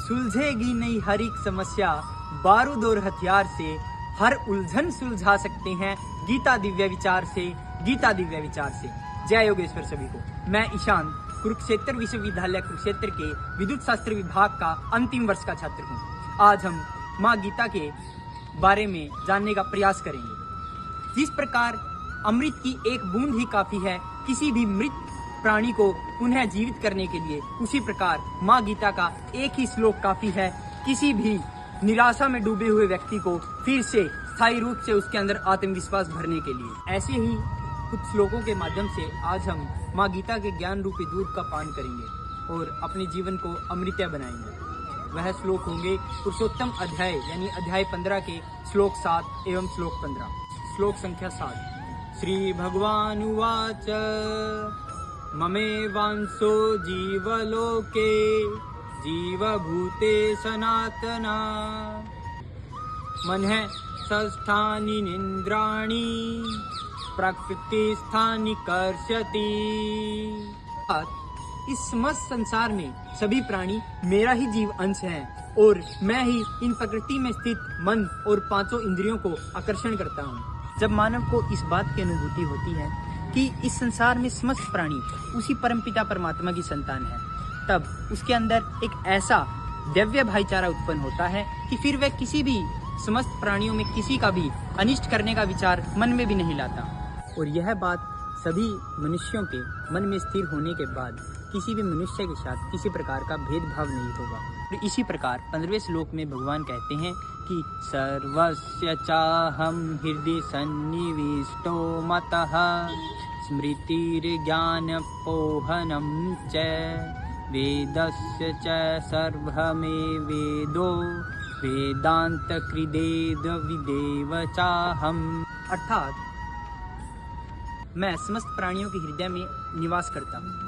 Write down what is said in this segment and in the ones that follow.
सुलझेगी नहीं हर एक समस्या, बारूद और हथियार से हर उलझन सुलझा सकते हैं गीता दिव्य विचार से, गीता दिव्य विचार से। जय योगेश्वर सभी को। मैं ईशान कुरुक्षेत्र विश्वविद्यालय कुरुक्षेत्र के विद्युत शास्त्र विभाग का अंतिम वर्ष का छात्र हूँ। आज हम माँ गीता के बारे में जानने का प्रयास करेंगे। जिस प्रकार अमृत की एक बूंद ही काफी है किसी भी मृत प्राणी को पुनः जीवित करने के लिए, उसी प्रकार माँ गीता का एक ही श्लोक काफी है किसी भी निराशा में डूबे हुए व्यक्ति को फिर से स्थायी रूप से उसके अंदर आत्मविश्वास भरने के लिए। ऐसे ही कुछ श्लोकों के माध्यम से आज हम माँ गीता के ज्ञान रूपी दूध का पान करेंगे और अपने जीवन को अमृतमय बनाएंगे। वह श्लोक होंगे पुरुषोत्तम अध्याय यानी अध्याय 15 के श्लोक 7 एवं श्लोक 15। श्लोक संख्या 7। श्री भगवान उवाच ममेवांसो जीवलोके जीवभूते सनातना मनः षष्ठानि इन्द्रियाणि प्रकृतिस्थानि कर्षति। इस समस्त संसार में सभी प्राणी मेरा ही जीव अंश हैं और मैं ही इन प्रकृति में स्थित मन और पांचों इंद्रियों को आकर्षण करता हूँ। जब मानव को इस बात की अनुभूति होती है कि इस संसार में समस्त प्राणी उसी परमपिता परमात्मा की संतान है, तब उसके अंदर एक ऐसा दिव्य भाईचारा उत्पन्न होता है कि फिर वह किसी भी समस्त प्राणियों में किसी का भी अनिष्ट करने का विचार मन में भी नहीं लाता। और यह बात सभी मनुष्यों के मन में स्थिर होने के बाद किसी भी मनुष्य के साथ किसी प्रकार का भेदभाव नहीं होगा। और इसी प्रकार 15वें श्लोक में भगवान कहते हैं कि सर्वस्य चाहम हृदय सन्निविष्टो मतः स्मृतिर्ज्ञान पोहनम च वेदस्य च सर्वमेवेदो वेदांत कृदेद विदेव चाहम। अर्थात मैं समस्त प्राणियों के हृदय में निवास करता हूँ।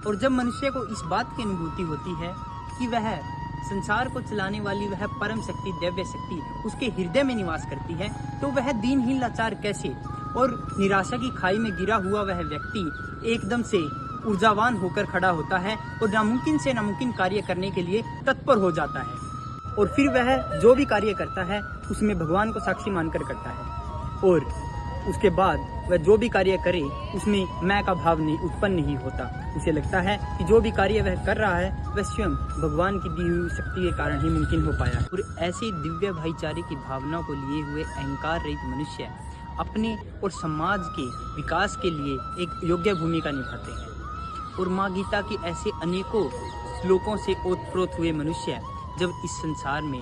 और जब मनुष्य को इस बात की अनुभूति होती है कि वह संसार को चलाने वाली वह परम शक्ति दिव्य शक्ति उसके हृदय में निवास करती है, तो वह दीनहीन लाचार कैसे और निराशा की खाई में गिरा हुआ वह व्यक्ति एकदम से ऊर्जावान होकर खड़ा होता है और नामुमकिन से नामुमकिन कार्य करने के लिए तत्पर हो जाता है। और फिर वह जो भी कार्य करता है उसमें भगवान को साक्षी मानकर करता है और उसके बाद वह जो भी कार्य करे उसमें मैं का भाव नहीं उत्पन्न नहीं होता। उसे लगता है कि जो भी कार्य वह कर रहा है वह स्वयं भगवान की दी हुई शक्ति के कारण ही मुमकिन हो पाया। और ऐसी दिव्य भाईचारे की भावना को लिए हुए अहंकार रहित मनुष्य अपने और समाज के विकास के लिए एक योग्य भूमिका निभाते हैं। और माँ गीता की ऐसे अनेकों श्लोकों से ओतप्रोत हुए मनुष्य जब इस संसार में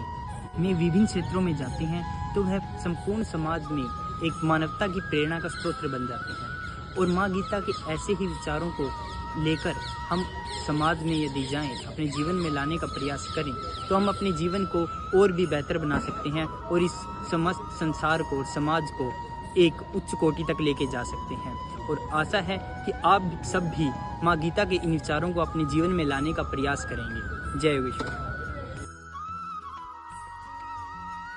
विभिन्न क्षेत्रों में जाते हैं तो वह संपूर्ण समाज में एक मानवता की प्रेरणा का स्रोत बन जाते हैं। और माँ गीता के ऐसे ही विचारों को लेकर हम समाज में यदि जाएं, अपने जीवन में लाने का प्रयास करें, तो हम अपने जीवन को और भी बेहतर बना सकते हैं और इस समस्त संसार को और समाज को एक उच्च कोटि तक लेके जा सकते हैं। और आशा है कि आप सब भी माँ गीता के इन विचारों को अपने जीवन में लाने का प्रयास करेंगे। जय विश्व।